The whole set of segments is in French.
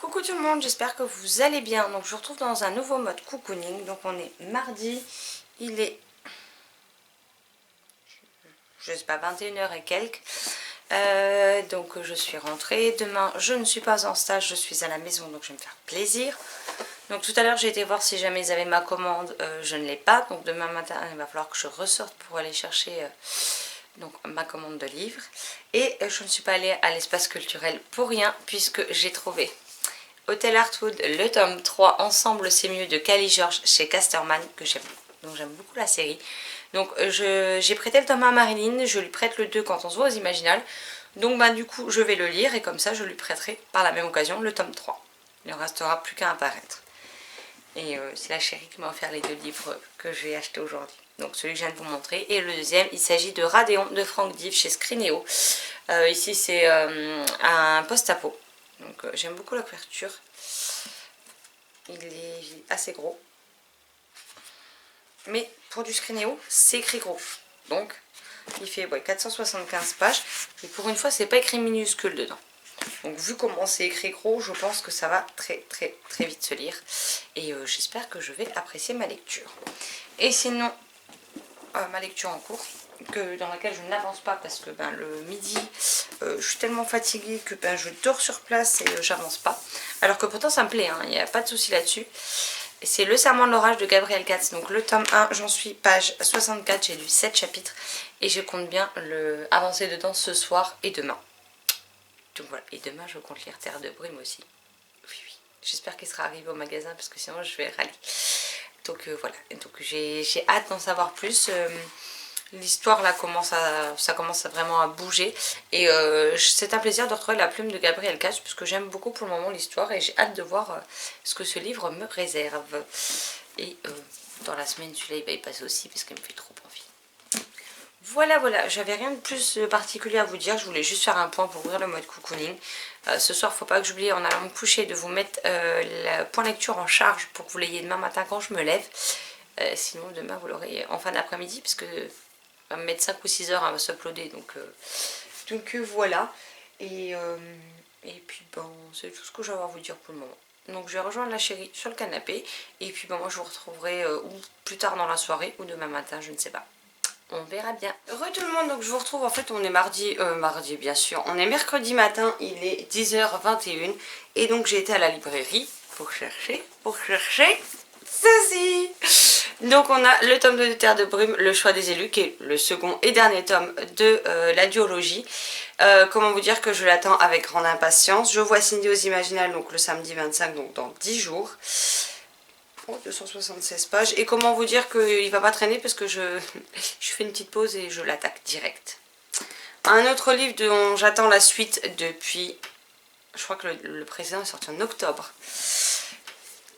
Coucou tout le monde, j'espère que vous allez bien. Donc je vous retrouve dans un nouveau mode cocooning. Donc on est mardi, il est, je sais pas, 21h et quelques. Donc je suis rentrée. Demain je ne suis pas en stage, je suis à la maison, donc je vais me faire plaisir. Donc tout à l'heure j'ai été voir si jamais ils avaient ma commande, je ne l'ai pas. Donc demain matin il va falloir que je ressorte pour aller chercher donc ma commande de livres. Et je ne suis pas allée à l'espace culturel pour rien, puisque j'ai trouvé Hôtel Heartwood, le tome 3, Ensemble c'est mieux, de Cali George chez Casterman, que j'aime. Donc j'aime beaucoup la série. Donc j'ai prêté le tome à Marilyn, je lui prête le 2 quand on se voit aux Imaginales. Donc bah, du coup je vais le lire et comme ça je lui prêterai par la même occasion le tome 3. Il ne restera plus qu'à apparaître. Et c'est la chérie qui m'a offert les 2 livres que j'ai achetés aujourd'hui. Donc celui que je viens de vous montrer. Et le deuxième, il s'agit de Radéon de Frank Dive chez Scrineo. Ici c'est un post-apo. Donc j'aime beaucoup la couverture. Il est assez gros. Mais pour du Scrineo, c'est écrit gros. Donc il fait 475 pages. Et pour une fois, c'est pas écrit minuscule dedans. Donc vu comment c'est écrit gros, je pense que ça va très vite se lire. Et j'espère que je vais apprécier ma lecture. Et sinon, ma lecture en cours, dans laquelle je n'avance pas parce que le midi, je suis tellement fatiguée que je dors sur place et j'avance pas. Alors que pourtant ça me plaît, il n'y a pas de souci là-dessus. C'est Le Serment de l'Orage de Gabriel Katz. Donc le tome 1, j'en suis page 64, j'ai lu 7 chapitres. Et je compte bien avancer dedans ce soir et demain. Donc voilà, et demain je compte lire Terre de Brume aussi. Oui. J'espère qu'il sera arrivé au magasin parce que sinon je vais râler. Donc voilà, donc j'ai hâte d'en savoir plus. L'histoire là ça commence vraiment à bouger. Et c'est un plaisir de retrouver la plume de Gabriel Katz puisque j'aime beaucoup pour le moment l'histoire et j'ai hâte de voir ce que ce livre me réserve. Et dans la semaine celui-là il passe aussi parce qu'il me fait trop envie. Voilà, j'avais rien de plus particulier à vous dire, je voulais juste faire un point pour ouvrir le mode cocooning. Ce soir, faut pas que j'oublie en allant me coucher de vous mettre le point lecture en charge pour que vous l'ayez demain matin quand je me lève. Sinon, demain, vous l'aurez en fin d'après-midi, puisque va me mettre 5 ou 6 heures à s'uploader. Donc voilà. Et puis, c'est tout ce que je vais avoir à vous dire pour le moment. Donc je vais rejoindre la chérie sur le canapé. Et puis, moi, je vous retrouverai ou plus tard dans la soirée ou demain matin, je ne sais pas. On verra bien. Heureux tout le monde, donc je vous retrouve, en fait on est mardi bien sûr, on est mercredi matin, il est 10h21 et donc j'ai été à la librairie pour chercher ceci. Donc on a le tome 2 de Terre de Brume, Le Choix des élus, qui est le second et dernier tome de la duologie. Comment vous dire que je l'attends avec grande impatience. Je vois Cindy aux Imaginales donc le samedi 25, donc dans 10 jours. 276 pages. Et comment vous dire qu'il va pas traîner parce que je fais une petite pause et je l'attaque direct. Un autre livre dont j'attends la suite depuis... Je crois que le précédent est sorti en octobre.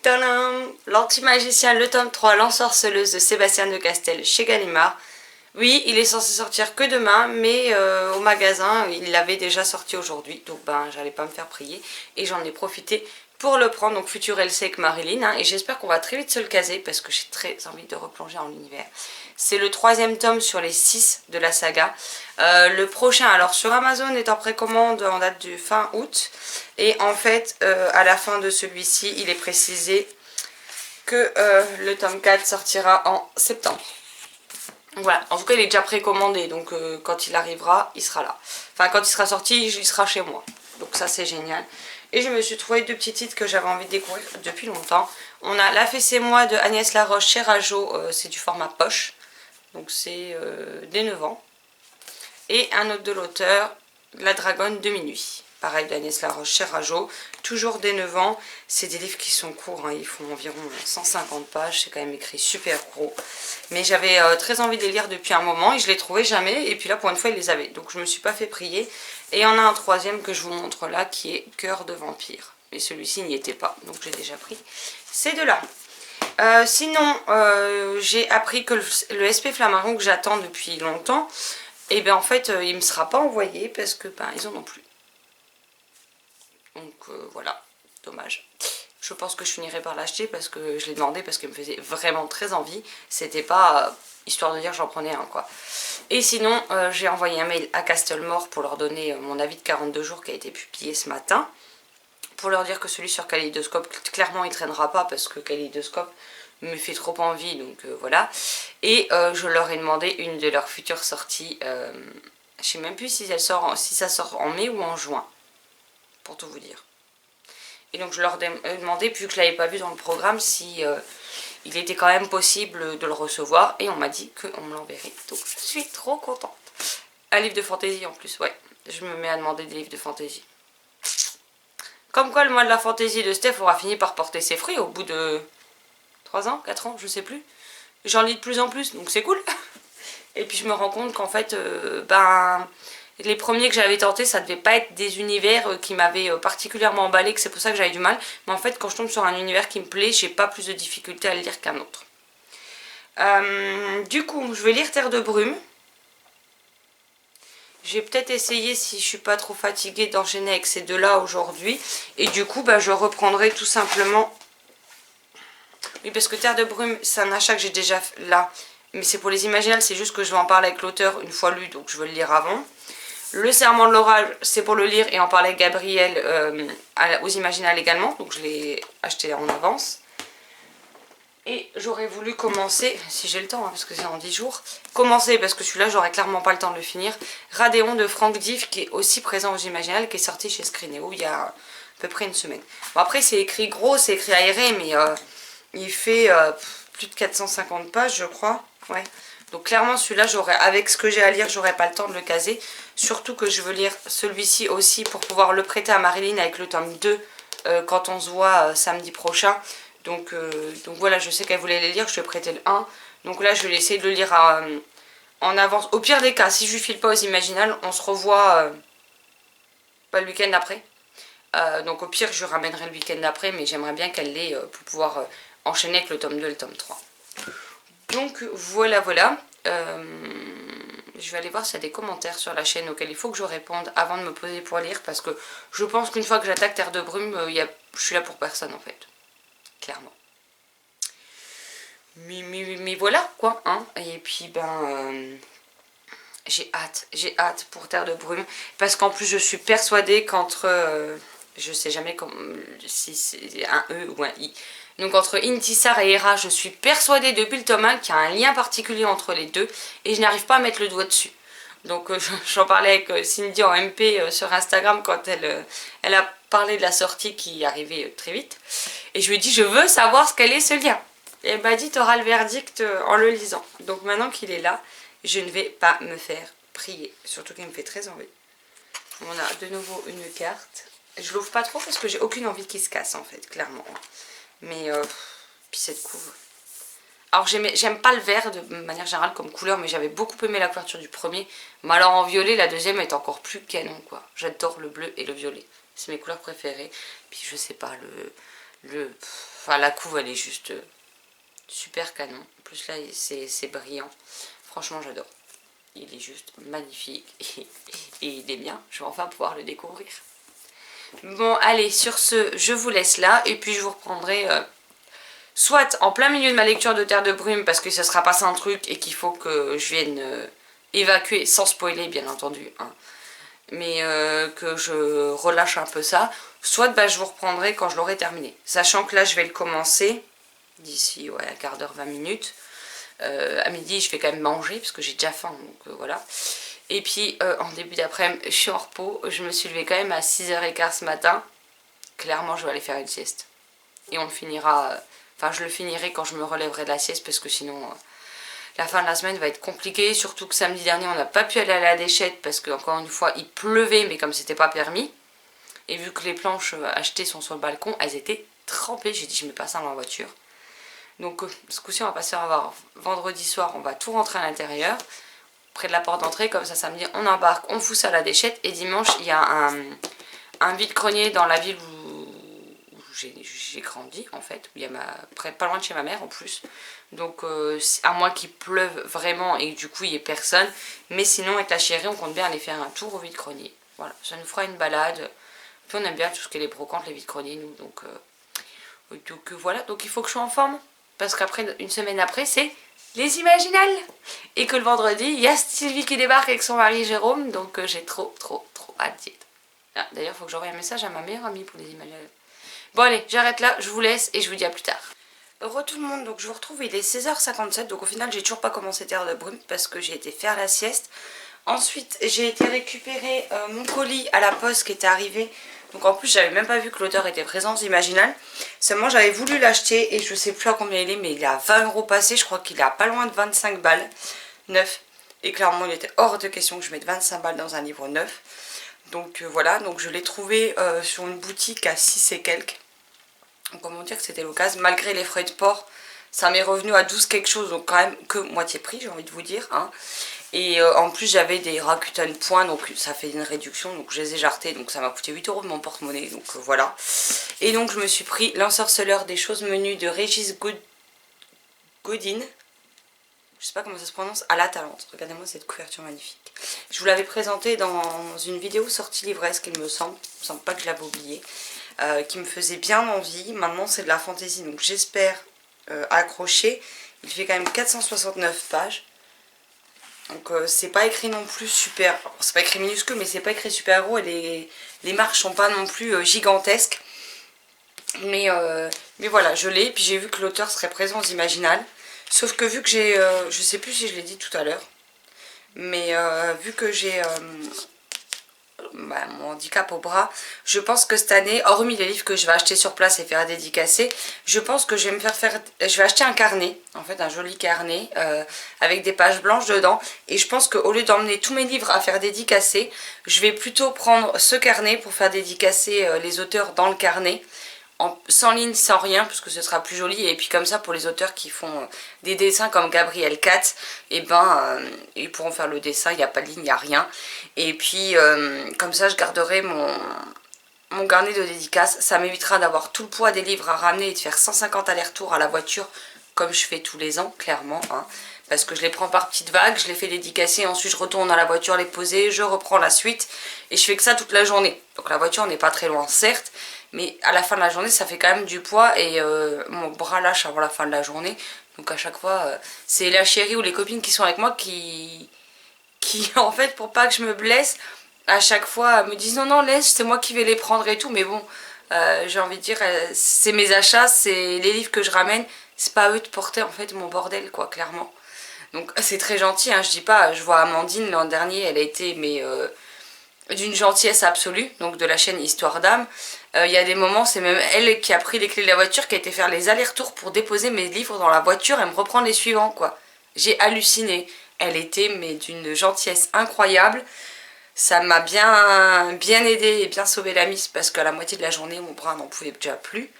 Tadam! L'Anti-Magicien, le tome 3, L'Ensorceleuse de Sébastien de Castel chez Gallimard. Oui, il est censé sortir que demain, mais au magasin, il l'avait déjà sorti aujourd'hui. Donc j'allais pas me faire prier. Et j'en ai profité pour le prendre, donc Futur LC avec Marilyn, et j'espère qu'on va très vite se le caser parce que j'ai très envie de replonger en l'univers. C'est le 3e tome sur les 6 de la saga. Le prochain, alors sur Amazon, est en précommande en date du fin août, et en fait, à la fin de celui-ci, il est précisé que le tome 4 sortira en septembre. Voilà, en tout cas il est déjà précommandé, donc quand il arrivera, il sera là. Enfin, quand il sera sorti, il sera chez moi. Donc ça c'est génial. Et je me suis trouvé 2 petits titres que j'avais envie de découvrir depuis longtemps. On a La Fée c'est moi de Agnès Laroche chez Rajo, c'est du format poche. Donc c'est des 9 ans. Et un autre de l'auteur, La Dragonne de minuit. Pareil d'Agnès Laroche chez Rajo, toujours des 9 ans. C'est des livres qui sont courts, ils font environ 150 pages, c'est quand même écrit super gros. Mais j'avais très envie de les lire depuis un moment et je les trouvais jamais. Et puis là pour une fois ils les avaient, donc je me suis pas fait prier. Et il y en a un 3e que je vous montre là qui est Cœur de vampire. Et celui-ci n'y était pas, donc j'ai déjà pris ces deux-là. Sinon, j'ai appris que le SP Flammarion que j'attends depuis longtemps, et bien en fait il ne me sera pas envoyé parce que ils en ont plus. Donc voilà, dommage. Je pense que je finirai par l'acheter parce que je l'ai demandé parce qu'il me faisait vraiment très envie. C'était pas histoire de dire j'en prenais un quoi. Et sinon j'ai envoyé un mail à Castlemore pour leur donner mon avis de 42 jours qui a été publié ce matin. pour leur dire que celui sur Kaléidoscope, clairement il traînera pas parce que Kaléidoscope me fait trop envie, donc voilà. Et je leur ai demandé une de leurs futures sorties, je sais même plus si ça sort en mai ou en juin, pour tout vous dire. Et donc je leur ai demandé, vu que je l'avais pas vu dans le programme, si il était quand même possible de le recevoir, et on m'a dit qu'on me l'enverrait, donc je suis trop contente. Un livre de fantaisie en plus, ouais, je me mets à demander des livres de fantaisie. Comme quoi le mois de la fantaisie de Steph aura fini par porter ses fruits au bout de 3 ans, 4 ans, je sais plus. J'en lis de plus en plus, donc c'est cool. Et puis je me rends compte qu'en fait, les premiers que j'avais tentés, ça devait pas être des univers qui m'avaient particulièrement emballé, que c'est pour ça que j'avais du mal. Mais en fait, quand je tombe sur un univers qui me plaît, j'ai pas plus de difficulté à le lire qu'un autre. Du coup, je vais lire Terre de Brume. Je vais peut-être essayer, si je suis pas trop fatiguée, d'enchaîner avec ces deux-là aujourd'hui. Et du coup, je reprendrai tout simplement... Oui, parce que Terre de Brume, c'est un achat que j'ai déjà fait là. Mais c'est pour les Imaginales, c'est juste que je vais en parler avec l'auteur une fois lu, donc je veux le lire avant. Le Serment de l'Orage, c'est pour le lire et en parler avec Gabriel aux Imaginales également. Donc je l'ai acheté en avance. Et j'aurais voulu commencer, si j'ai le temps, hein, parce que c'est en 10 jours, commencer, parce que celui-là, j'aurais clairement pas le temps de le finir, Radéon de Franck Diff, qui est aussi présent aux Imaginales, qui est sorti chez Scrineo il y a à peu près une semaine. Bon, après, c'est écrit gros, c'est écrit aéré, mais il fait plus de 450 pages, je crois. Ouais. Donc clairement, celui-là, avec ce que j'ai à lire, j'aurais pas le temps de le caser. Surtout que je veux lire celui-ci aussi pour pouvoir le prêter à Marilyn avec le tome 2 quand on se voit samedi prochain. Donc voilà, je sais qu'elle voulait les lire, je lui ai prêté le 1. Donc là, je vais essayer de le lire en avance. Au pire des cas, si je lui file pas aux Imaginales, on se revoit pas le week-end d'après. Donc au pire, je ramènerai le week-end d'après, mais j'aimerais bien qu'elle l'ait pour pouvoir enchaîner avec le tome 2 et le tome 3. Donc voilà. Je vais aller voir s'il y a des commentaires sur la chaîne auxquels il faut que je réponde avant de me poser pour lire, parce que je pense qu'une fois que j'attaque Terre de Brume, je suis là pour personne en fait. Clairement. Mais voilà quoi, hein. Et puis j'ai hâte pour Terre de Brume, parce qu'en plus je suis persuadée qu'entre je sais jamais si c'est un E ou un I, donc entre Intisar et Hera, je suis persuadée depuis le tome 1 qu'il y a un lien particulier entre les deux, et je n'arrive pas à mettre le doigt dessus. Donc j'en parlais avec Cindy en MP sur Instagram quand elle a parlé de la sortie qui arrivait très vite. Et je lui ai dit, je veux savoir ce qu'elle est ce lien. Et elle m'a dit, tu auras le verdict en le lisant. Donc maintenant qu'il est là, je ne vais pas me faire prier. Surtout qu'il me fait très envie. On a de nouveau une carte. Je l'ouvre pas trop parce que j'ai aucune envie qu'il se casse en fait, clairement. Mais puis cette couve. Alors j'aime pas le vert de manière générale comme couleur, mais j'avais beaucoup aimé la couverture du premier. Mais alors en violet, la deuxième est encore plus canon quoi. J'adore le bleu et le violet. C'est mes couleurs préférées. Puis je sais pas, enfin la couve elle est juste super canon. En plus là c'est brillant. Franchement j'adore. Il est juste magnifique et il est bien. Je vais enfin pouvoir le découvrir. Bon allez, sur ce, je vous laisse là et puis je vous reprendrai... soit en plein milieu de ma lecture de Terre de Brume parce que ça sera passé un truc et qu'il faut que je vienne évacuer, sans spoiler bien entendu, hein, mais que je relâche un peu ça. Soit je vous reprendrai quand je l'aurai terminé. Sachant que là je vais le commencer d'ici un quart d'heure, 20 minutes. À midi je vais quand même manger parce que j'ai déjà faim, donc voilà. Et puis en début d'après-midi je suis en repos. Je me suis levée quand même à 6h15 ce matin. Clairement je vais aller faire une sieste. Et on le finira... Enfin, je le finirai quand je me relèverai de la sieste parce que sinon, la fin de la semaine va être compliquée. Surtout que samedi dernier, on n'a pas pu aller à la déchette parce qu'encore une fois, il pleuvait, mais comme c'était pas permis. Et vu que les planches achetées sont sur le balcon, elles étaient trempées. J'ai dit, je mets pas ça dans la voiture. Donc, ce coup-ci, on va passer à voir. Vendredi soir, on va tout rentrer à l'intérieur, près de la porte d'entrée. Comme ça, samedi, on embarque, on fout ça à la déchette. Et dimanche, il y a un vide-grenier dans la ville où j'ai grandi en fait, où il y a pas loin de chez ma mère en plus, donc à moins qu'il pleuve vraiment et que du coup il n'y ait personne, mais sinon avec la chérie on compte bien aller faire un tour au vide-grenier. Voilà, ça nous fera une balade, puis on aime bien tout ce qui est les brocantes, les vide-greniers nous, donc voilà, donc il faut que je sois en forme, parce qu'après, une semaine après, c'est les Imaginales, et que le vendredi, il y a Sylvie qui débarque avec son mari Jérôme, donc j'ai trop hâte d'y être. D'ailleurs, il faut que j'envoie un message à ma meilleure amie pour les images. Bon allez, j'arrête là, je vous laisse et je vous dis à plus tard. Heureux tout le monde, donc je vous retrouve, il est 16h57, donc au final j'ai toujours pas commencé Terre de Brume parce que j'ai été faire la sieste. Ensuite j'ai été récupérer mon colis à la poste qui était arrivé. Donc en plus j'avais même pas vu que l'auteur était présent, Imaginal. Seulement j'avais voulu l'acheter et je sais plus à combien il est, mais il est à 20 € passé, je crois qu'il est à pas loin de 25 balles neuf. Et clairement il était hors de question que je mette 25 balles dans un livre neuf. Donc voilà, donc je l'ai trouvé sur une boutique à 6 et quelques. Donc comment dire que c'était l'occasion, malgré les frais de port, ça m'est revenu à 12 quelque chose, donc quand même que moitié prix, j'ai envie de vous dire. Hein. Et en plus j'avais des Rakuten points, donc ça fait une réduction, donc je les ai jartés, donc ça m'a coûté 8 € de mon porte-monnaie, donc voilà. Et donc je me suis pris l'ensorceleur des choses menues de Régis Godin. Je sais pas comment ça se prononce, à la Talente. Regardez-moi cette couverture magnifique. Je vous l'avais présenté dans une vidéo sortie livresque, il me semble pas que je l'avais oublié, qui me faisait bien envie. Maintenant c'est de la fantaisie, donc j'espère accrocher. Il fait quand même 469 pages. Donc c'est pas écrit non plus super, c'est pas écrit minuscule mais c'est pas écrit super gros et les marques sont pas non plus gigantesques. Mais voilà, je l'ai, puis j'ai vu que l'auteur serait présent aux Imaginales. Sauf que vu que j'ai, je sais plus si je l'ai dit tout à l'heure, mais vu que j'ai mon handicap au bras, je pense que cette année, hormis les livres que je vais acheter sur place et faire dédicacer, je pense que je vais je vais acheter un carnet, en fait un joli carnet avec des pages blanches dedans, et je pense qu'au lieu d'emmener tous mes livres à faire dédicacer, je vais plutôt prendre ce carnet pour faire dédicacer les auteurs dans le carnet, sans ligne, sans rien, parce que ce sera plus joli. Et puis comme ça, pour les auteurs qui font des dessins comme Gabriel Katz, et ils pourront faire le dessin, il n'y a pas de ligne, il n'y a rien. Et puis comme ça, je garderai mon carnet de dédicace. Ça m'évitera d'avoir tout le poids des livres à ramener et de faire 150 allers-retours à la voiture, comme je fais tous les ans, clairement. Hein, parce que je les prends par petites vagues, je les fais dédicacer, ensuite je retourne à la voiture les poser, je reprends la suite, et je fais que ça toute la journée. Donc la voiture n'est pas très loin, certes, mais à la fin de la journée, ça fait quand même du poids et mon bras lâche avant la fin de la journée. Donc à chaque fois, c'est la chérie ou les copines qui sont avec moi qui en fait, pour pas que je me blesse, à chaque fois me disent non, non, laisse, c'est moi qui vais les prendre et tout. Mais bon, j'ai envie de dire, c'est mes achats, c'est les livres que je ramène. C'est pas à eux de porter en fait mon bordel, quoi, clairement. Donc c'est très gentil, hein, je dis pas, je vois Amandine l'an dernier, elle a été d'une gentillesse absolue, donc de la chaîne Histoire d'âme. Il y a des moments, c'est même elle qui a pris les clés de la voiture, qui a été faire les allers-retours pour déposer mes livres dans la voiture et me reprendre les suivants, quoi. J'ai halluciné. Elle était mais d'une gentillesse incroyable. Ça m'a bien aidé et bien sauvé la mise parce qu'à la moitié de la journée, mon bras n'en pouvait déjà plus.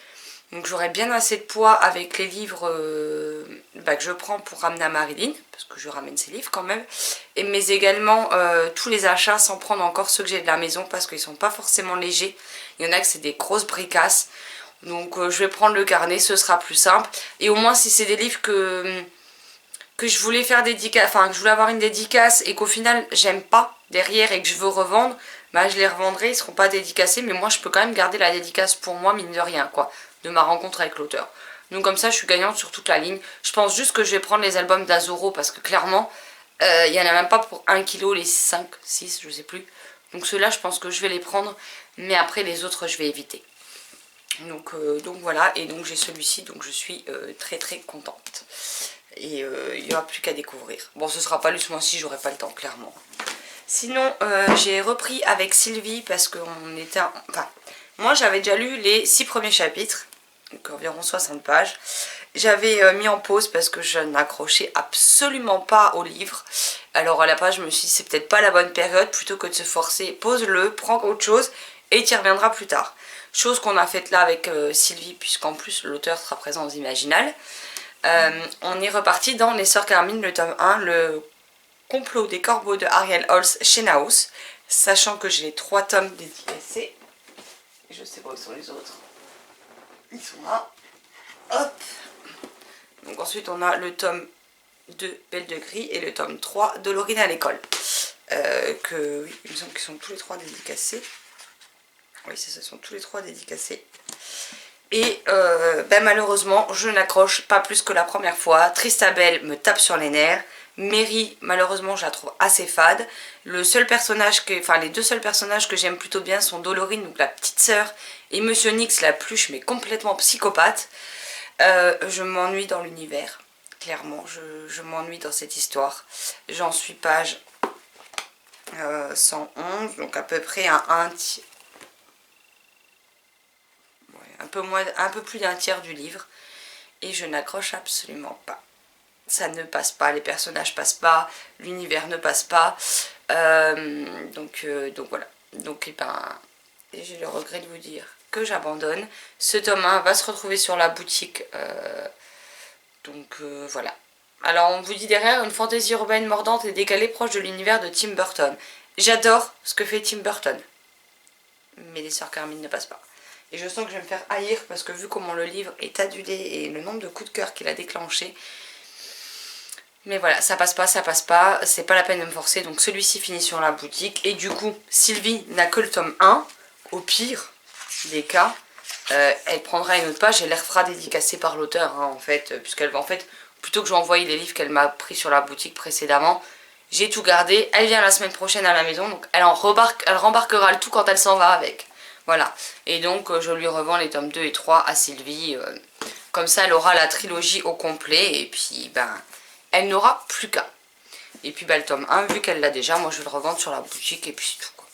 Donc j'aurai bien assez de poids avec les livres que je prends pour ramener à Marilyn, parce que je ramène ses livres quand même, mais également tous les achats sans prendre encore ceux que j'ai de la maison parce qu'ils sont pas forcément légers. Il y en a que c'est des grosses bricasses, donc je vais prendre le carnet, ce sera plus simple. Et au moins si c'est des livres que je voulais faire dédicace, enfin que je voulais avoir une dédicace et qu'au final j'aime pas derrière et que je veux revendre, bah je les revendrai, ils seront pas dédicacés, mais moi je peux quand même garder la dédicace pour moi, mine de rien, quoi, de ma rencontre avec l'auteur. Donc comme ça je suis gagnante sur toute la ligne. Je pense juste que je vais prendre les albums d'Azoro parce que clairement il y en a même pas pour 1 kg, les 5, 6, je sais plus. Donc ceux-là je pense que je vais les prendre, mais après les autres je vais éviter. Donc voilà, et donc j'ai celui-ci, donc je suis très très contente. Et il n'y aura plus qu'à découvrir. Bon, ce sera pas lu ce mois-ci, j'aurai pas le temps, clairement. Sinon, j'ai repris avec Sylvie parce qu'on était... Enfin, moi j'avais déjà lu les 6 premiers chapitres, donc environ 60 pages. J'avais mis en pause parce que je n'accrochais absolument pas au livre. Alors à la page, je me suis dit, c'est peut-être pas la bonne période, plutôt que de se forcer, pose-le, prends autre chose et tu y reviendras plus tard. Chose qu'on a faite là avec Sylvie, puisqu'en plus l'auteur sera présent aux Imaginales. On est reparti dans Les Sœurs Carmine, le tome 1, le complot des corbeaux de Ariel Holz chez Naus, sachant que j'ai 3 tomes dédicacés. Et je sais pas où sont les autres. Ils sont là. Hop. Donc ensuite on a le tome 2, Belle de Gris, et le tome 3 de Laurine à l'école. Oui, il me semble qu'ils sont tous les 3 dédicacés. Oui, ce sont tous les 3 dédicacés. Et malheureusement, je n'accroche pas plus que la première fois. Tristabel me tape sur les nerfs. Mary, malheureusement, je la trouve assez fade. Le seul personnage les deux seuls personnages que j'aime plutôt bien sont Dolorine, donc la petite sœur, et Monsieur Nyx, la pluche, mais complètement psychopathe. Je m'ennuie dans l'univers, clairement, je m'ennuie dans cette histoire. J'en suis page 111, donc à peu près un peu plus d'un tiers du livre, et je n'accroche absolument pas. Ça ne passe pas, les personnages passent pas, l'univers ne passe pas, donc voilà. Donc j'ai le regret de vous dire que j'abandonne. Ce tome 1 va se retrouver sur la boutique, voilà. Alors on vous dit derrière, une fantaisie urbaine mordante et décalée proche de l'univers de Tim Burton. J'adore ce que fait Tim Burton, mais les sœurs Carmine ne passent pas. Et je sens que je vais me faire haïr parce que vu comment le livre est adulé et le nombre de coups de cœur qu'il a déclenché. Mais voilà, ça passe pas, c'est pas la peine de me forcer. Donc celui-ci finit sur la boutique. Et du coup, Sylvie n'a que le tome 1. Au pire des cas, elle prendra une autre page et elle les refera dédicacée par l'auteur, hein, en fait. Puisqu'elle va, en fait, plutôt que je lui envoyer les livres qu'elle m'a pris sur la boutique précédemment, j'ai tout gardé. Elle vient la semaine prochaine à la maison, donc elle rembarquera le tout quand elle s'en va avec. Voilà. Et donc je lui revends les tomes 2 et 3 à Sylvie. Comme ça, elle aura la trilogie au complet. Et puis, elle n'aura plus qu'à. Et puis le tome 1, vu qu'elle l'a déjà, moi je vais le revendre sur la boutique et puis c'est tout, quoi.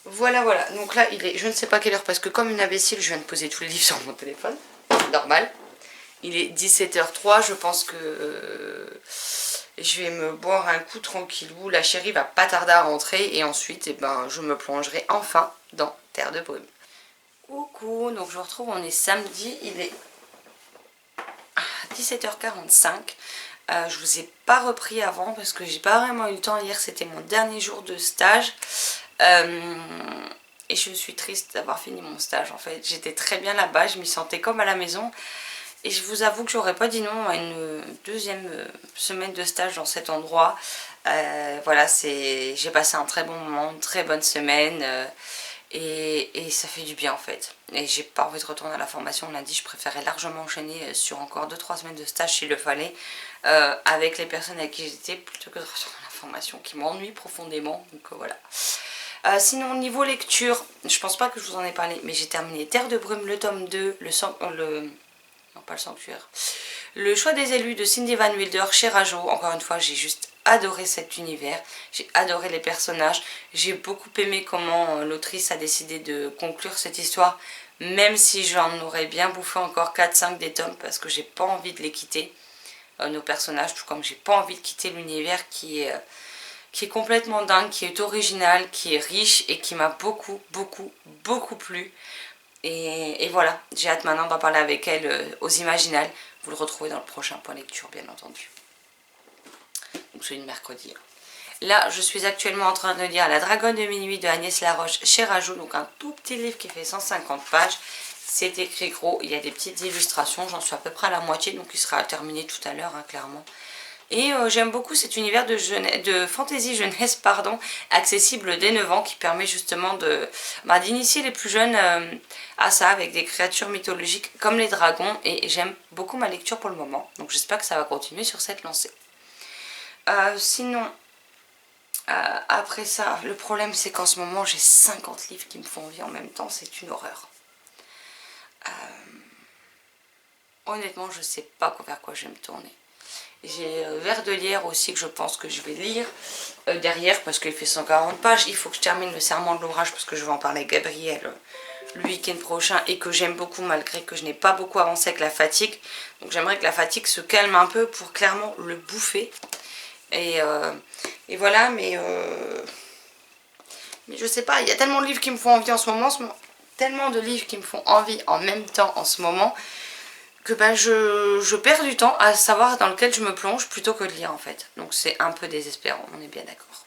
Voilà, voilà. Donc là, il est, je ne sais pas quelle heure, parce que comme une imbécile, je viens de poser tous les livres sur mon téléphone. Normal. Il est 17h03, je pense que je vais me boire un coup tranquillou. La chérie va pas tarder à rentrer et ensuite, je me plongerai enfin dans Terre de brume. Coucou, donc je vous retrouve, on est samedi, il est 17h45. Je vous ai pas repris avant parce que j'ai pas vraiment eu le temps. Hier c'était mon dernier jour de stage et je suis triste d'avoir fini mon stage en fait. J'étais très bien là-bas, je m'y sentais comme à la maison et je vous avoue que j'aurais pas dit non à une deuxième semaine de stage dans cet endroit. Voilà, j'ai passé un très bon moment, une très bonne semaine et ça fait du bien en fait. Et j'ai pas envie de retourner à la formation lundi, je préférais largement enchaîner sur encore 2-3 semaines de stage s'il le fallait. Avec les personnes avec qui j'étais plutôt que de retourner à la formation qui m'ennuie profondément, donc voilà. Sinon niveau lecture, je pense pas que je vous en ai parlé, mais j'ai terminé Terre de brume, le tome 2, non pas le sanctuaire, le choix des élus de Cindy Van Wilder chez Rajo. Encore une fois, j'ai juste adoré cet univers, j'ai adoré les personnages, j'ai beaucoup aimé comment l'autrice a décidé de conclure cette histoire, même si j'en aurais bien bouffé encore 4-5 des tomes parce que j'ai pas envie de les quitter. Nos personnages, tout comme j'ai pas envie de quitter l'univers qui est complètement dingue, qui est original, qui est riche et qui m'a beaucoup plu. Et voilà, j'ai hâte maintenant d'en parler avec elle aux Imaginales. Vous le retrouvez dans le prochain point lecture, bien entendu. Donc celui de mercredi. Là, je suis actuellement en train de lire La Dragonne de minuit de Agnès Laroche chez Rajo, donc un tout petit livre qui fait 150 pages. C'est écrit gros, il y a des petites illustrations, j'en suis à peu près à la moitié, donc il sera terminé tout à l'heure, hein, clairement. Et j'aime beaucoup cet univers de fantasy jeunesse, pardon, accessible dès 9 ans, qui permet justement d'initier les plus jeunes à ça, avec des créatures mythologiques comme les dragons, et j'aime beaucoup ma lecture pour le moment, donc j'espère que ça va continuer sur cette lancée. Sinon, après ça, le problème c'est qu'en ce moment j'ai 50 livres qui me font envie en même temps, c'est une horreur. Honnêtement, je sais pas vers quoi je vais me tourner. J'ai Vers de lierre aussi que je pense que je vais lire derrière parce qu'il fait 140 pages. Il faut que je termine le serment de l'ouvrage parce que je vais en parler avec Gabriel le week-end prochain et que j'aime beaucoup malgré que je n'ai pas beaucoup avancé avec la fatigue. Donc j'aimerais que la fatigue se calme un peu pour clairement le bouffer. Et voilà, mais je sais pas, il y a tellement de livres qui me font envie en ce moment, tellement de livres qui me font envie en même temps en ce moment, que je perds du temps à savoir dans lequel je me plonge plutôt que de lire en fait. Donc c'est un peu désespérant, on est bien d'accord.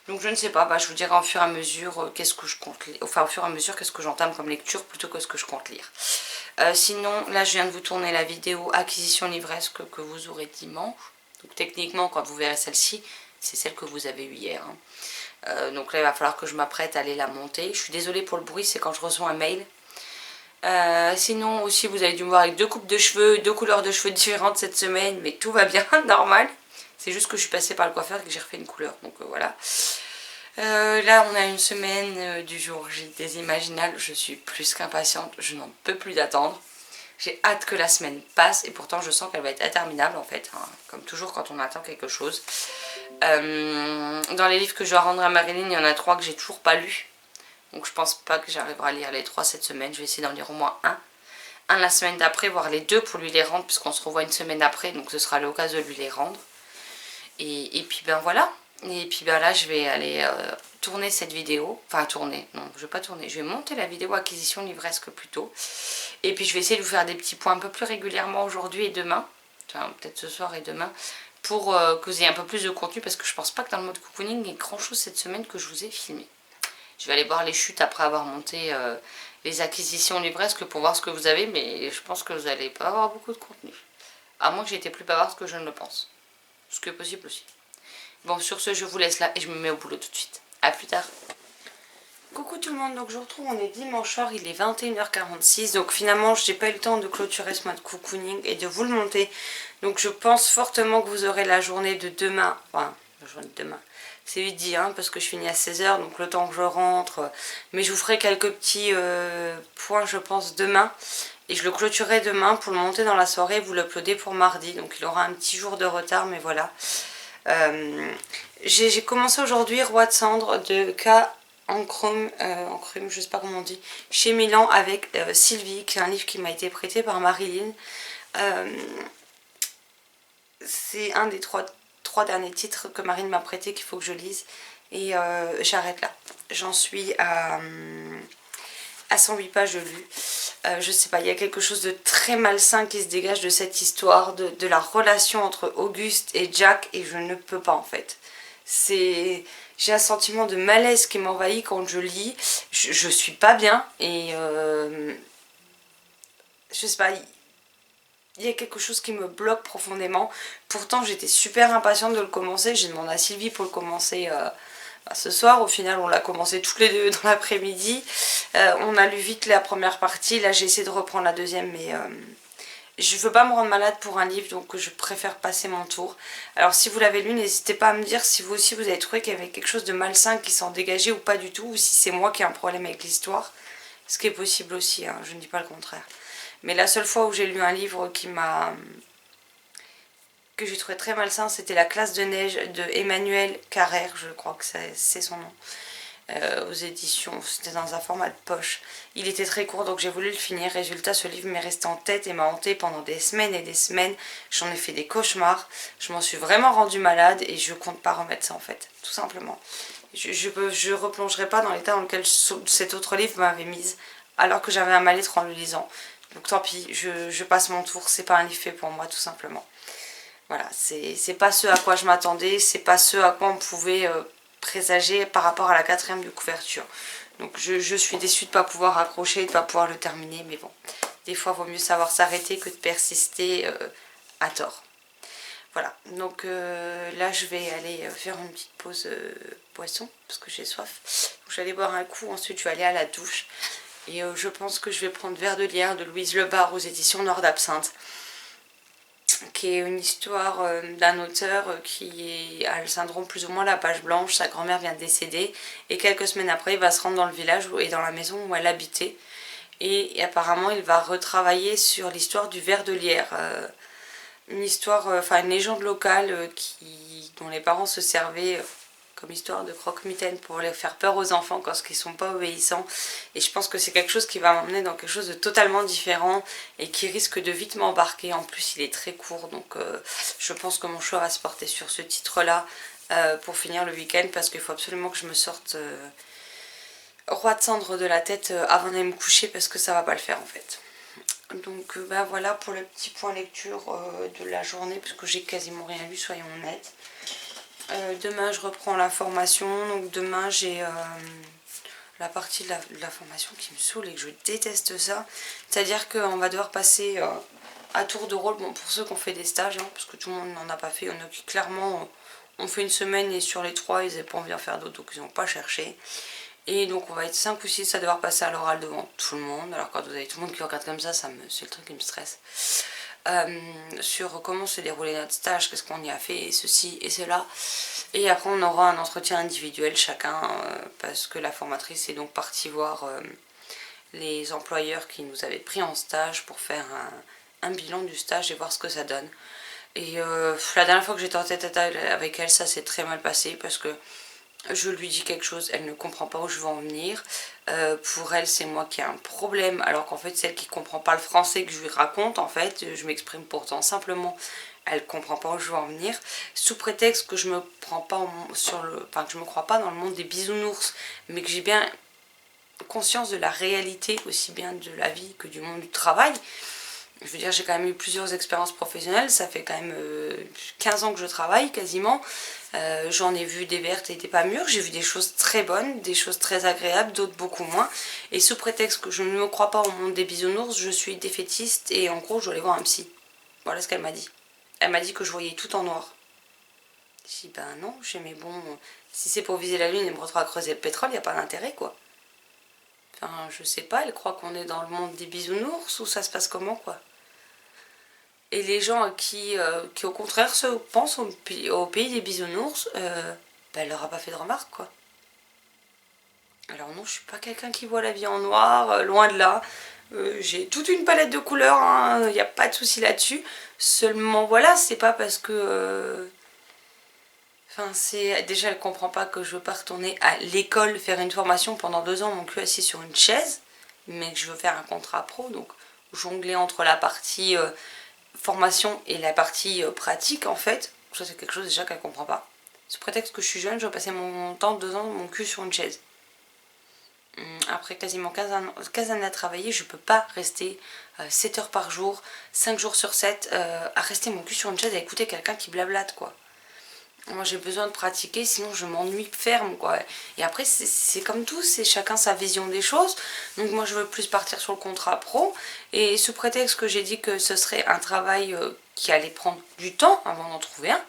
Donc je ne sais pas, je vous dirai au fur et à mesure qu'est-ce que je compte lire, enfin au fur et à mesure qu'est-ce que j'entame comme lecture plutôt que ce que je compte lire. Sinon, là je viens de vous tourner la vidéo acquisition livresque que vous aurez dimanche. Donc techniquement, quand vous verrez celle-ci, c'est celle que vous avez eue hier. Hein. Donc là, il va falloir que je m'apprête à aller la monter. Je suis désolée pour le bruit, c'est quand je reçois un mail. Sinon aussi, vous avez dû me voir avec 2 coupes de cheveux, 2 couleurs de cheveux différentes cette semaine, mais tout va bien, normal. C'est juste que je suis passée par le coiffeur et que j'ai refait une couleur. Donc voilà. Là on a une semaine du jour J des Imaginales. Je suis plus qu'impatiente, je n'en peux plus d'attendre. J'ai hâte que la semaine passe et pourtant je sens qu'elle va être interminable en fait, hein, comme toujours quand on attend quelque chose. Dans les livres que je dois rendre à Marilyn, il y en a 3 que j'ai toujours pas lus. Donc je pense pas que j'arriverai à lire les 3 cette semaine, je vais essayer d'en lire au moins un la semaine d'après, voire les 2 pour lui les rendre puisqu'on se revoit une semaine après, donc ce sera l'occasion de lui les rendre. Et puis ben voilà, et puis ben là je vais aller tourner cette vidéo, enfin tourner, non je vais pas tourner, je vais monter la vidéo acquisition livresque plutôt. Et puis je vais essayer de vous faire des petits points un peu plus régulièrement aujourd'hui et demain, enfin peut-être ce soir et demain, pour que vous ayez un peu plus de contenu parce que je pense pas que dans le mode cocooning il y ait grand chose cette semaine que je vous ai filmé. Je vais aller voir les chutes après avoir monté les acquisitions livresques pour voir ce que vous avez, mais je pense que vous n'allez pas avoir beaucoup de contenu. À moins que j'ai été plus bavarde que je ne le pense. Ce qui est possible aussi. Bon, sur ce, je vous laisse là et je me mets au boulot tout de suite. A plus tard. Coucou tout le monde, donc je vous retrouve, on est dimanche soir, il est 21h46. Donc finalement, je n'ai pas eu le temps de clôturer ce mode cocooning et de vous le monter. Donc je pense fortement que vous aurez la journée de demain. Enfin, la journée de demain. C'est vite dit, hein, parce que je finis à 16h, donc le temps que je rentre. Mais je vous ferai quelques petits points, je pense, demain. Et je le clôturerai demain pour le monter dans la soirée et vous l'uploader pour mardi. Donc il aura un petit jour de retard, mais voilà. J'ai commencé aujourd'hui Roi de Cendre de K. Ancrum, je sais pas comment on dit, chez Milan avec Sylvie, qui est un livre qui m'a été prêté par Marilyn. C'est un des trois derniers titres que Marine m'a prêté qu'il faut que je lise. Et j'arrête là. J'en suis à 108 pages de lu. Je sais pas, il y a quelque chose de très malsain qui se dégage de cette histoire, de la relation entre Auguste et Jack, et je ne peux pas en fait. J'ai un sentiment de malaise qui m'envahit quand je lis. Je suis pas bien et je sais pas, il y a quelque chose qui me bloque profondément. Pourtant j'étais super impatiente de le commencer. J'ai demandé à Sylvie pour le commencer ce soir. Au final on l'a commencé toutes les deux dans l'après-midi. On a lu vite la première partie. Là j'ai essayé de reprendre la deuxième, mais je veux pas me rendre malade pour un livre, donc je préfère passer mon tour. Alors si vous l'avez lu, n'hésitez pas à me dire si vous aussi vous avez trouvé qu'il y avait quelque chose de malsain qui s'en dégageait ou pas du tout, ou si c'est moi qui ai un problème avec l'histoire. Ce qui est possible aussi, hein, je ne dis pas le contraire. Mais la seule fois où j'ai lu un livre que j'ai trouvé très malsain, c'était La classe de neige de Emmanuel Carrère, je crois que c'est son nom. Aux éditions, c'était dans un format de poche. Il était très court donc j'ai voulu le finir. Résultat, ce livre m'est resté en tête et m'a hanté pendant des semaines et des semaines. J'en ai fait des cauchemars, je m'en suis vraiment rendue malade et je compte pas remettre ça en fait, tout simplement. Je replongerai pas dans l'état dans lequel cet autre livre m'avait mise alors que j'avais un mal-être en le lisant. Donc tant pis, je passe mon tour, c'est pas un livre fait pour moi tout simplement. Voilà, c'est pas ce à quoi je m'attendais, c'est pas ce à quoi on pouvait présager par rapport à la 4e de couverture. Donc je suis déçue de ne pas pouvoir accrocher, de ne pas pouvoir le terminer, mais bon, des fois il vaut mieux savoir s'arrêter que de persister à tort. Voilà, donc là je vais aller faire une petite pause boisson, parce que j'ai soif. Donc je vais aller boire un coup, ensuite je vais aller à la douche. Et je pense que je vais prendre Vers de lierre de Louise Lebar aux éditions Nord d'Absinthe, qui est une histoire d'un auteur qui a le syndrome plus ou moins la page blanche. Sa grand-mère vient de décéder et quelques semaines après il va se rendre dans le village et dans la maison où elle habitait, et apparemment il va retravailler sur l'histoire du ver de lierre, une histoire, enfin une légende locale dont les parents se servaient comme histoire de croque-mitaine pour les faire peur aux enfants quand ils ne sont pas obéissants. Et je pense que c'est quelque chose qui va m'emmener dans quelque chose de totalement différent et qui risque de vite m'embarquer. En plus il est très court, donc je pense que mon choix va se porter sur ce titre là pour finir le week-end, parce qu'il faut absolument que je me sorte Roi de Cendre de la tête avant d'aller me coucher, parce que ça va pas le faire en fait. Donc bah voilà pour le petit point lecture de la journée, puisque j'ai quasiment rien lu, soyons honnêtes. Demain je reprends la formation, donc demain j'ai la partie de la formation qui me saoule et que je déteste ça. C'est-à-dire qu'on va devoir passer à tour de rôle, bon pour ceux qui ont fait des stages, hein, parce que tout le monde n'en a pas fait, il y en a qui clairement ont fait une semaine et sur les 3 ils n'avaient pas envie d'en faire d'autres, donc ils n'ont pas cherché. Et donc on va être 5 ou 6 à devoir passer à l'oral devant tout le monde. Alors quand vous avez tout le monde qui regarde comme ça, c'est le truc qui me stresse. sur comment se déroulait notre stage, qu'est-ce qu'on y a fait, et ceci et cela. Et après on aura un entretien individuel chacun, parce que la formatrice est donc partie voir les employeurs qui nous avaient pris en stage pour faire un bilan du stage et voir ce que ça donne. Et la dernière fois que j'étais en tête-à-tête avec elle, ça s'est très mal passé parce que je lui dis quelque chose, elle ne comprend pas où je veux en venir. Pour elle, c'est moi qui ai un problème, alors qu'en fait, c'est elle qui ne comprend pas le français que je lui raconte. En fait, je m'exprime pourtant simplement. Elle ne comprend pas où je veux en venir. Sous prétexte que je me prends pas que je me crois pas dans le monde des bisounours, mais que j'ai bien conscience de la réalité aussi bien de la vie que du monde du travail. Je veux dire, j'ai quand même eu plusieurs expériences professionnelles, ça fait quand même 15 ans que je travaille quasiment. J'en ai vu des vertes et des pas mûres, j'ai vu des choses très bonnes, des choses très agréables, d'autres beaucoup moins. Et sous prétexte que je ne me crois pas au monde des bisounours, je suis défaitiste et en gros je dois aller voir un psy. Voilà ce qu'elle m'a dit. Elle m'a dit que je voyais tout en noir. J'ai dit ben non, mais bon, si c'est pour viser la lune et me retrouver à creuser le pétrole, il n'y a pas d'intérêt quoi. Enfin, je sais pas, elle croit qu'on est dans le monde des bisounours ou ça se passe comment quoi. Et les gens qui au contraire se pensent au pays des bisounours, elle leur a pas fait de remarques quoi. Alors non, je suis pas quelqu'un qui voit la vie en noir, loin de là. J'ai toute une palette de couleurs, il n'y a pas de souci là-dessus. Seulement voilà, c'est pas parce que... Enfin, déjà elle comprend pas que je veux pas retourner à l'école faire une formation pendant 2 ans, mon cul assis sur une chaise, mais que je veux faire un contrat pro, donc jongler entre la partie formation et la partie pratique en fait, ça c'est quelque chose déjà qu'elle comprend pas. Sous prétexte que je suis jeune, je vais passer mon temps, 2 ans, mon cul sur une chaise. Après quasiment 15 années à travailler, je peux pas rester 7 heures par jour, 5 jours sur 7, à rester mon cul sur une chaise à écouter quelqu'un qui blablate quoi. Moi j'ai besoin de pratiquer, sinon je m'ennuie ferme quoi. Et après c'est comme tout, c'est chacun sa vision des choses. Donc moi je veux plus partir sur le contrat pro. Et sous prétexte que j'ai dit que ce serait un travail qui allait prendre du temps avant d'en trouver un,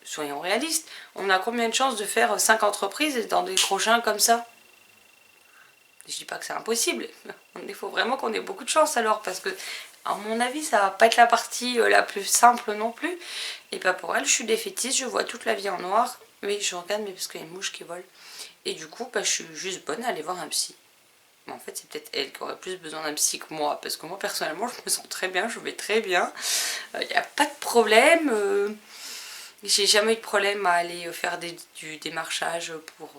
soyons réalistes, on a combien de chances de faire 5 entreprises dans des crochets comme ça? Je dis pas que c'est impossible, il faut vraiment qu'on ait beaucoup de chance alors, parce que à mon avis ça va pas être la partie la plus simple non plus. Et pas pour elle, je suis défaitiste, je vois toute la vie en noir. Oui, je regarde mais parce qu'il y a une mouche qui vole. Et du coup je suis juste bonne à aller voir un psy. Mais en fait c'est peut-être elle qui aurait plus besoin d'un psy que moi, parce que moi personnellement je me sens très bien, je vais très bien, il n'y a pas de problème. J'ai jamais eu de problème à aller faire du démarchage pour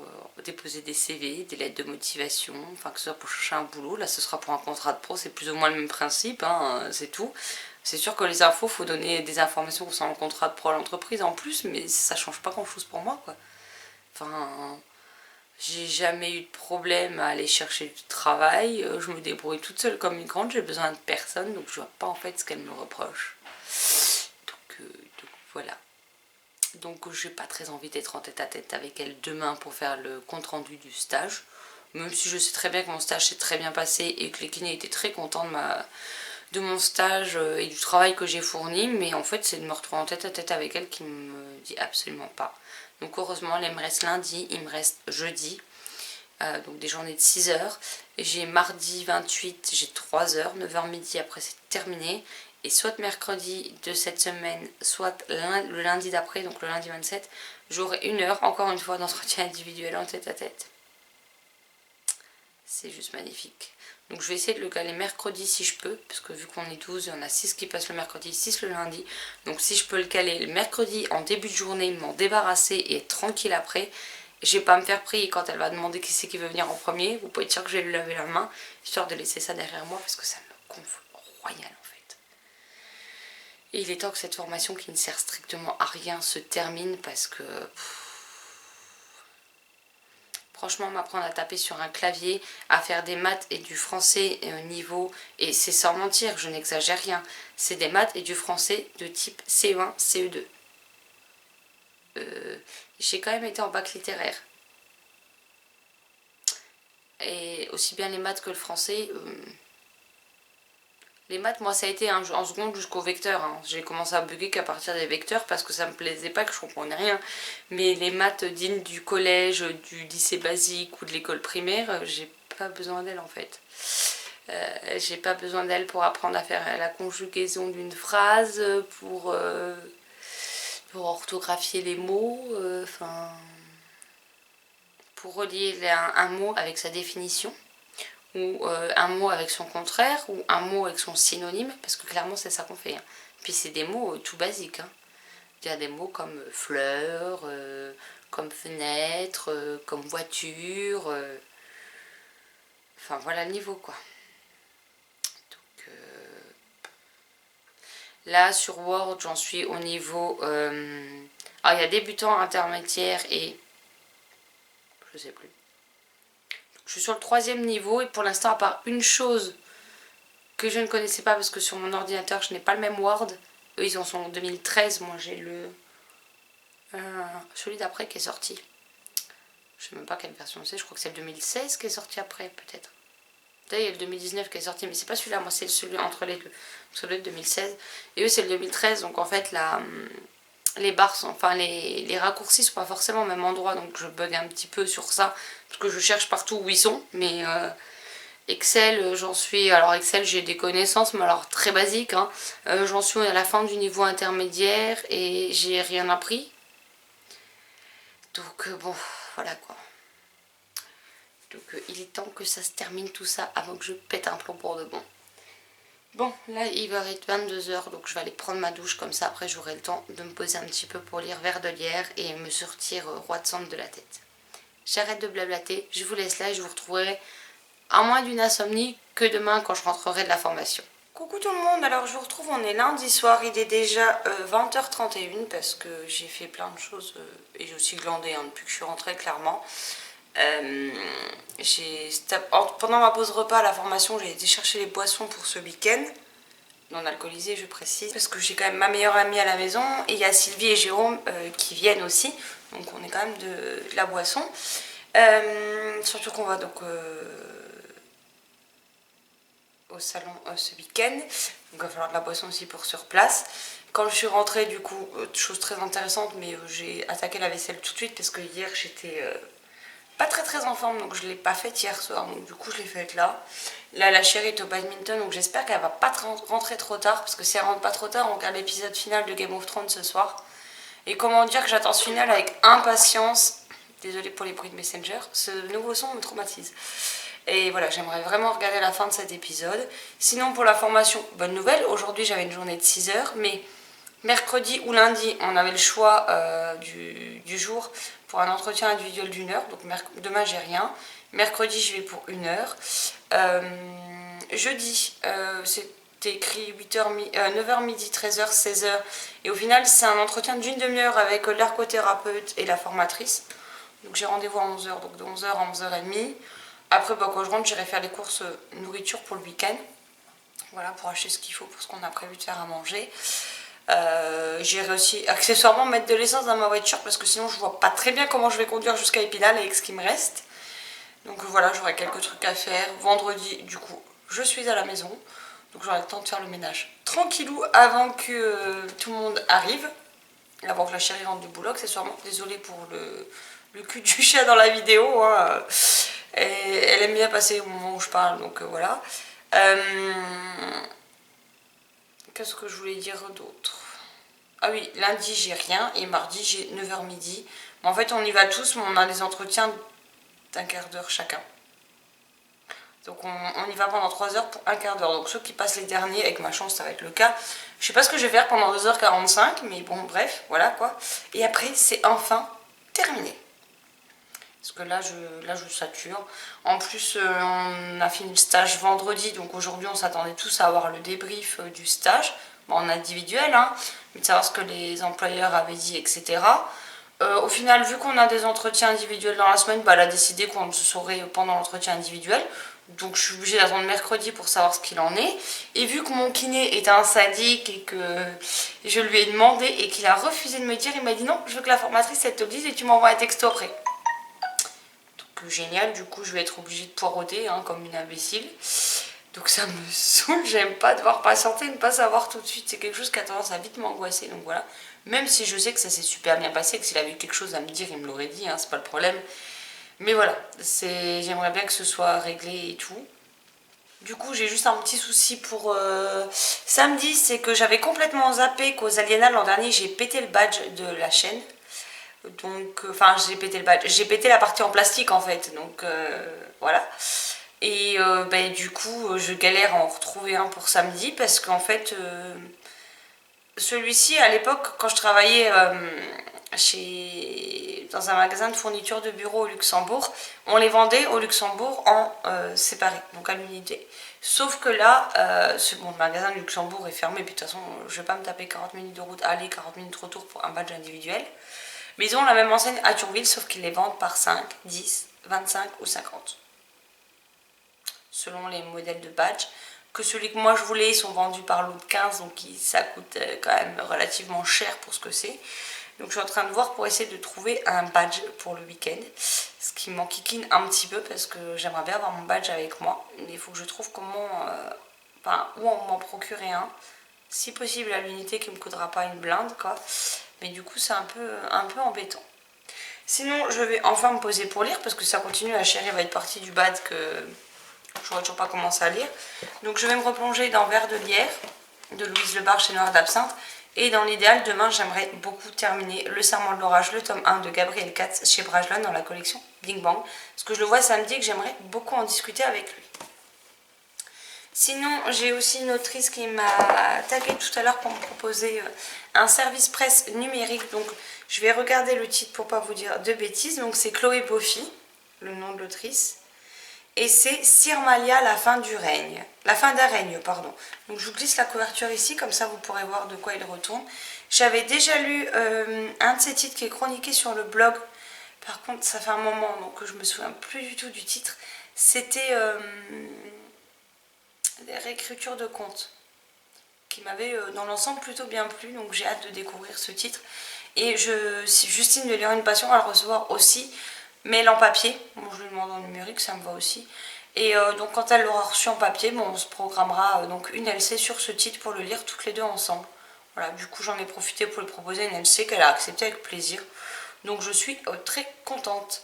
déposer des CV, des lettres de motivation, enfin que ce soit pour chercher un boulot. Là ce sera pour un contrat de pro, c'est plus ou moins le même principe, hein, c'est tout. C'est sûr que les infos, faut donner des informations concernant le contrat de pro à l'entreprise en plus, mais ça change pas grand chose pour moi quoi. Enfin, j'ai jamais eu de problème à aller chercher du travail, je me débrouille toute seule comme une grande, j'ai besoin de personne, donc je vois pas en fait ce qu'elle me reproche. Donc voilà. Donc j'ai pas très envie d'être en tête-à-tête avec elle demain pour faire le compte-rendu du stage. Même si je sais très bien que mon stage s'est très bien passé et que les kinés étaient très contents de mon stage et du travail que j'ai fourni. Mais en fait c'est de me retrouver en tête-à-tête avec elle qui me dit absolument pas. Donc heureusement il me reste lundi, il me reste jeudi. Donc des journées de 6 heures. J'ai mardi 28, j'ai 3 heures, 9h midi, après c'est terminé. Et soit mercredi de cette semaine, soit le lundi d'après, donc le lundi 27, j'aurai 1 heure, encore une fois, d'entretien individuel en tête à tête. C'est juste magnifique. Donc je vais essayer de le caler mercredi si je peux, parce que vu qu'on est 12, il y en a 6 qui passent le mercredi, 6 le lundi. Donc si je peux le caler le mercredi en début de journée, m'en débarrasser et être tranquille après, je vais pas me faire prier quand elle va demander qui c'est qui veut venir en premier. Vous pouvez être sûr que je vais lui laver la main, histoire de laisser ça derrière moi, parce que ça me gonfle royal en fait. Et il est temps que cette formation qui ne sert strictement à rien se termine, parce que... Franchement, m'apprendre à taper sur un clavier, à faire des maths et du français niveau... Et c'est sans mentir, je n'exagère rien. C'est des maths et du français de type CE1, CE2. J'ai quand même été en bac littéraire. Et aussi bien les maths que le français... Les maths, moi, ça a été en seconde jusqu'au vecteur. Hein. J'ai commencé à bugger qu'à partir des vecteurs parce que ça me plaisait pas, que je comprenais rien. Mais les maths dignes du collège, du lycée basique ou de l'école primaire, j'ai pas besoin d'elles en fait. J'ai pas besoin d'elle pour apprendre à faire la conjugaison d'une phrase, pour orthographier les mots, pour relier un mot avec sa définition, ou un mot avec son contraire, ou un mot avec son synonyme, parce que clairement c'est ça qu'on fait. Hein. Puis c'est des mots tout basiques. Hein. Il y a des mots comme fleur, comme fenêtre, comme voiture. Enfin voilà le niveau quoi. Donc là sur Word j'en suis au niveau... alors il y a débutant, intermédiaire et... je sais plus. Je suis sur le 3e niveau et pour l'instant à part une chose que je ne connaissais pas parce que sur mon ordinateur je n'ai pas le même Word. Eux ils en sont en 2013, moi j'ai celui d'après qui est sorti. Je sais même pas quelle version c'est, je crois que c'est le 2016 qui est sorti après peut-être. Peut-être il y a le 2019 qui est sorti mais c'est pas celui-là, moi c'est celui entre les deux. Celui de 2016 et eux c'est le 2013 donc en fait les barres sont, enfin les raccourcis sont pas forcément au même endroit donc je bug un petit peu sur ça parce que je cherche partout où ils sont mais Excel j'en suis, alors Excel j'ai des connaissances mais alors très basiques hein. J'en suis à la fin du niveau intermédiaire et j'ai rien appris donc bon voilà quoi. Donc il est temps que ça se termine tout ça avant que je pète un plomb pour de bon. Bon, là il va être 22h, donc je vais aller prendre ma douche, comme ça après j'aurai le temps de me poser un petit peu pour lire Vers de lierre et me sortir roi de centre de la tête. J'arrête de blablater, je vous laisse là et je vous retrouverai à moins d'une insomnie que demain quand je rentrerai de la formation. Coucou tout le monde, alors je vous retrouve, on est lundi soir, il est déjà 20h31 parce que j'ai fait plein de choses et j'ai aussi glandé hein, depuis que je suis rentrée clairement. Pendant ma pause repas à la formation, j'ai été chercher les boissons pour ce week-end. Non alcoolisé je précise, parce que j'ai quand même ma meilleure amie à la maison et il y a Sylvie et Jérôme qui viennent aussi, donc on est quand même de la boisson. Surtout qu'on va donc au salon ce week-end, donc il va falloir de la boisson aussi pour sur place. Quand je suis rentrée du coup, chose très intéressante, mais j'ai attaqué la vaisselle tout de suite parce que hier j'étais pas très en forme, donc je l'ai pas faite hier soir, donc du coup je l'ai faite là. Là la chérie est au badminton, donc j'espère qu'elle va pas rentrer trop tard, parce que si elle rentre pas trop tard, on regarde l'épisode final de Game of Thrones ce soir. Et comment dire que j'attends ce final avec impatience. Désolée pour les bruits de Messenger, ce nouveau son me traumatise. Et voilà, j'aimerais vraiment regarder la fin de cet épisode. Sinon pour la formation, bonne nouvelle, aujourd'hui j'avais une journée de 6 heures, mais mercredi ou lundi, on avait le choix du jour pour un entretien individuel d'1 heure. Donc demain, j'ai rien. Mercredi, je vais pour 1 heure. Jeudi, c'était écrit 9h midi, 13h, 16h. Et au final, c'est un entretien d'une demi-heure avec l'ergothérapeute et la formatrice. Donc j'ai rendez-vous à 11h, donc de 11h à 11h30. Après, quand je rentre, j'irai faire les courses nourriture pour le week-end. Voilà, pour acheter ce qu'il faut pour ce qu'on a prévu de faire à manger. J'irai aussi accessoirement mettre de l'essence dans ma voiture parce que sinon je vois pas très bien comment je vais conduire jusqu'à Épinal avec ce qui me reste. Donc voilà, j'aurai quelques trucs à faire. Vendredi, du coup, je suis à la maison. Donc j'aurai le temps de faire le ménage tranquillou avant que tout le monde arrive. Avant que la chérie rentre du boulot, accessoirement. Désolée pour le cul du chat dans la vidéo. Hein. Et elle aime bien passer au moment où je parle, donc voilà. Qu'est-ce que je voulais dire d'autre? Ah oui, lundi j'ai rien et mardi j'ai 9h midi. Mais en fait on y va tous, mais on a des entretiens d'1 quart d'heure chacun. Donc on y va pendant 3 heures pour 1 quart d'heure. Donc ceux qui passent les derniers, avec ma chance ça va être le cas. Je sais pas ce que je vais faire pendant 2h45, mais bon bref, voilà quoi. Et après c'est enfin terminé. Parce que là je sature. En plus on a fini le stage vendredi, donc aujourd'hui on s'attendait tous à avoir le débrief du stage. Bon, en individuel, hein, mais de savoir ce que les employeurs avaient dit, etc. Au final, vu qu'on a des entretiens individuels dans la semaine, elle a décidé qu'on le saurait pendant l'entretien individuel. Donc je suis obligée d'attendre mercredi pour savoir ce qu'il en est. Et vu que mon kiné est un sadique et que je lui ai demandé et qu'il a refusé de me dire, il m'a dit non, je veux que la formatrice elle te le dise et tu m'envoies un texto après. Donc génial, du coup je vais être obligée de poireauter hein, comme une imbécile. Donc ça me saoule, j'aime pas devoir patienter, ne pas savoir tout de suite. C'est quelque chose qui a tendance à vite m'angoisser, donc voilà. Même si je sais que ça s'est super bien passé, que s'il avait quelque chose à me dire, il me l'aurait dit, hein, c'est pas le problème. Mais voilà, j'aimerais bien que ce soit réglé et tout. Du coup, j'ai juste un petit souci pour samedi, c'est que j'avais complètement zappé qu'aux Aliénales l'an dernier, j'ai pété le badge de la chaîne. Donc, enfin, j'ai pété le badge, j'ai pété la partie en plastique en fait, donc voilà. Et du coup, je galère à en retrouver un pour samedi parce qu'en fait, celui-ci, à l'époque, quand je travaillais dans un magasin de fourniture de bureau au Luxembourg, on les vendait au Luxembourg en séparé, donc à l'unité. Sauf que là, le magasin du Luxembourg est fermé, puis de toute façon, je vais pas me taper 40 minutes de route, aller 40 minutes retour pour un badge individuel. Mais ils ont la même enseigne à Thionville, sauf qu'ils les vendent par 5, 10, 25 ou 50. Selon les modèles de badge. Que celui que moi je voulais, ils sont vendus par lot de 15, donc ça coûte quand même relativement cher pour ce que c'est. Donc je suis en train de voir pour essayer de trouver un badge pour le week-end. Ce qui m'enquiquine un petit peu parce que j'aimerais bien avoir mon badge avec moi. Mais il faut que je trouve comment, où on m'en procurer un. Si possible à l'unité qui ne me coûtera pas une blinde quoi. Mais du coup c'est un peu embêtant. Sinon je vais enfin me poser pour lire parce que ça continue, la chérie va être partie du bad que je n'aurais toujours pas commencé à lire. Donc je vais me replonger dans Vers de lierre de Louise Lebar chez Noir d'Absinthe. Et dans l'idéal, demain, j'aimerais beaucoup terminer Le Serment de l'Orage, le tome 1 de Gabriel Katz chez Brajlon dans la collection Bing Bang. Parce que je le vois samedi et que j'aimerais beaucoup en discuter avec lui. Sinon, j'ai aussi une autrice qui m'a tagué tout à l'heure pour me proposer un service presse numérique. Donc je vais regarder le titre pour pas vous dire de bêtises. Donc c'est Chloé Boffy, le nom de l'autrice. Et c'est Sir Malia, la fin du règne. La fin d'un règne, pardon. Donc je vous glisse la couverture ici, comme ça vous pourrez voir de quoi il retourne. J'avais déjà lu un de ces titres qui est chroniqué sur le blog. Par contre, ça fait un moment, donc je me souviens plus du tout du titre. C'était des réécritures de contes qui m'avaient dans l'ensemble plutôt bien plu. Donc j'ai hâte de découvrir ce titre. Et Justine de Lire une Passion va le recevoir aussi. Mais en papier, bon, je lui demande en numérique, ça me va aussi. Et donc quand elle l'aura reçu en papier, bon, on se programmera donc une LC sur ce titre pour le lire toutes les deux ensemble. Voilà, du coup j'en ai profité pour lui proposer une LC qu'elle a acceptée avec plaisir. Donc je suis très contente.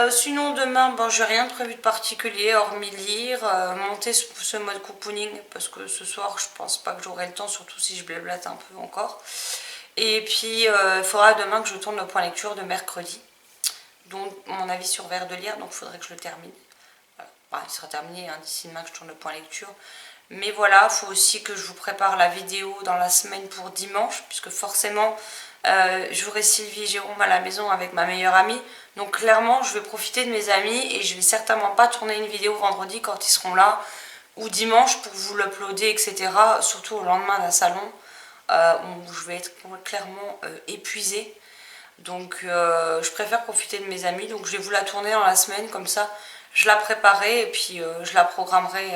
Sinon demain, bon, j'ai rien de prévu de particulier, hormis lire, monter ce mode cocooning, parce que ce soir je pense pas que j'aurai le temps, surtout si je blablate un peu encore. Et puis il faudra demain que je tourne le point lecture de mercredi. Donc mon avis sur Vers de lire, donc il faudrait que je le termine. Voilà. Enfin, il sera terminé d'ici demain que je tourne le point lecture. Mais voilà, il faut aussi que je vous prépare la vidéo dans la semaine pour dimanche, puisque forcément, j'aurai Sylvie et Jérôme à la maison avec ma meilleure amie. Donc clairement, je vais profiter de mes amis et je vais certainement pas tourner une vidéo vendredi quand ils seront là, ou dimanche pour vous l'uploader, etc. Surtout au lendemain d'un salon, où je vais être clairement épuisée. Donc je préfère profiter de mes amis, donc je vais vous la tourner dans la semaine, comme ça je la préparerai et puis je la programmerai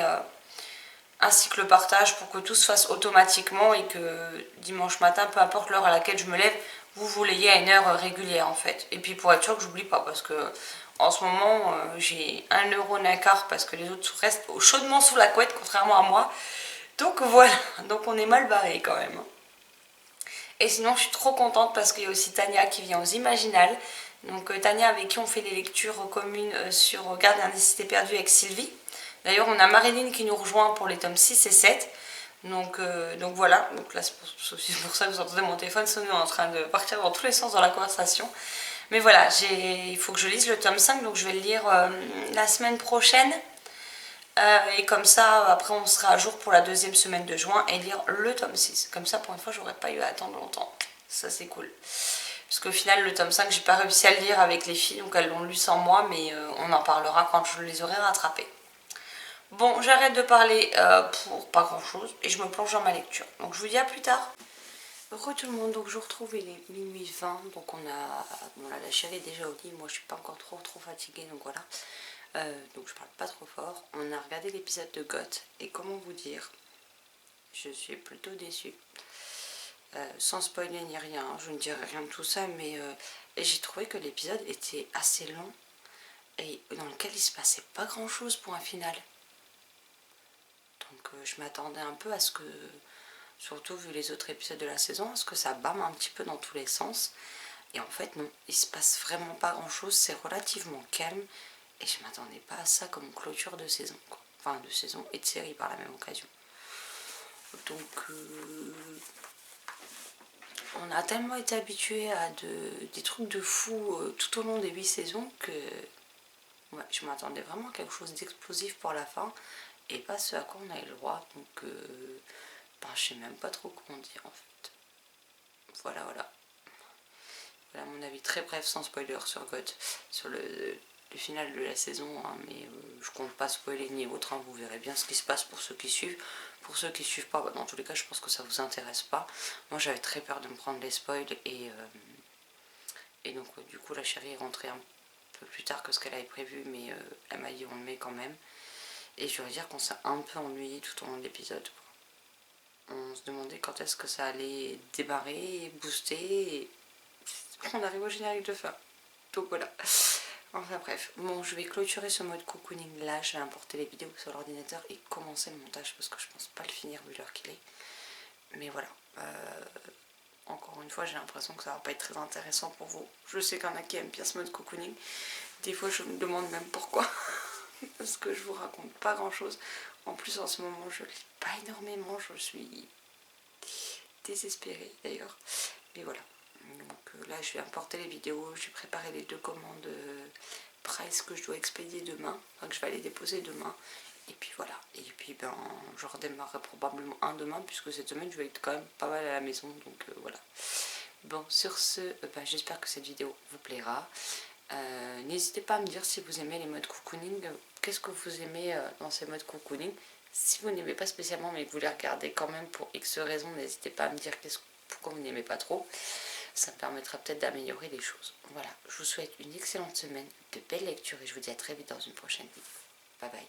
ainsi que le partage pour que tout se fasse automatiquement et que dimanche matin, peu importe l'heure à laquelle je me lève, vous l'ayez à une heure régulière en fait. Et puis pour être sûr que j'oublie pas, parce que en ce moment j'ai 1 € d'écart parce que les autres restent chaudement sous la couette contrairement à moi. Donc voilà, donc on est mal barré quand même. Et sinon je suis trop contente parce qu'il y a aussi Tania qui vient aux Imaginales. Donc Tania avec qui on fait les lectures communes sur Gardien des Cités Perdues avec Sylvie. D'ailleurs on a Marilyn qui nous rejoint pour les tomes 6 et 7. Donc voilà, donc là c'est pour ça que vous entendez mon téléphone sonner en train de partir dans tous les sens dans la conversation. Mais voilà, il faut que je lise le tome 5, donc je vais le lire la semaine prochaine. Et comme ça, après on sera à jour pour la deuxième semaine de juin et lire le tome 6. Comme ça, pour une fois, j'aurais pas eu à attendre longtemps. Ça, c'est cool. Parce qu'au final, le tome 5, j'ai pas réussi à le lire avec les filles, donc elles l'ont lu sans moi, mais on en parlera quand je les aurai rattrapées. Bon, j'arrête de parler pour pas grand chose et je me plonge dans ma lecture. Donc je vous dis à plus tard. Heureux tout le monde, donc je retrouve il est minuit 20, donc on a... Bon là, la chérie est déjà au lit, moi je suis pas encore trop fatiguée, donc voilà. Donc je parle pas trop fort. On a regardé l'épisode de Goth et comment vous dire, je suis plutôt déçue. Sans spoiler ni rien, je ne dirai rien de tout ça, mais j'ai trouvé que l'épisode était assez long et dans lequel il se passait pas grand chose pour un final. Donc je m'attendais un peu à ce que, surtout vu les autres épisodes de la saison, à ce que ça bâme un petit peu dans tous les sens. Et en fait non, il se passe vraiment pas grand chose, c'est relativement calme. Et je m'attendais pas à ça comme clôture de saison, quoi. enfin de saison et de série par la même occasion. Donc on a tellement été habitué à des trucs de fou tout au long des 8 saisons que ouais, je m'attendais vraiment à quelque chose d'explosif pour la fin et pas ce à quoi on a eu le droit. Donc je sais même pas trop comment dire en fait. Voilà. Voilà mon avis très bref sans spoiler sur GOT, sur le final de la saison, hein, mais je compte pas spoiler ni autre, hein, vous verrez bien ce qui se passe pour ceux qui suivent. Pour ceux qui suivent pas, dans tous les cas je pense que ça vous intéresse pas. Moi j'avais très peur de me prendre les spoils et donc du coup la chérie est rentrée un peu plus tard que ce qu'elle avait prévu, mais elle m'a dit on le met quand même. Et je dois dire qu'on s'est un peu ennuyé tout au long de l'épisode. On se demandait quand est-ce que ça allait démarrer, booster, et on arrive au générique de fin. Donc voilà. Enfin bref, bon je vais clôturer ce mode cocooning là, je vais importer les vidéos sur l'ordinateur et commencer le montage parce que je pense pas le finir vu l'heure qu'il est. Mais voilà, encore une fois j'ai l'impression que ça va pas être très intéressant pour vous. Je sais qu'il y en a qui aiment bien ce mode cocooning, des fois je me demande même pourquoi. Parce que je vous raconte pas grand chose. En plus en ce moment je lis pas énormément, je suis désespérée d'ailleurs. Mais voilà. Donc là je vais importer les vidéos, j'ai préparé les 2 commandes Price que je dois expédier demain, enfin que je vais aller déposer demain. Et puis voilà, et puis je redémarrerai probablement demain puisque cette semaine je vais être quand même pas mal à la maison, donc voilà. Bon sur ce, j'espère que cette vidéo vous plaira. N'hésitez pas à me dire si vous aimez les modes cocooning, qu'est-ce que vous aimez dans ces modes cocooning. Si vous n'aimez pas spécialement mais que vous les regardez quand même pour X raisons, n'hésitez pas à me dire pourquoi vous n'aimez pas trop. Ça me permettra peut-être d'améliorer les choses. Voilà, je vous souhaite une excellente semaine, de belles lectures et je vous dis à très vite dans une prochaine vidéo. Bye bye.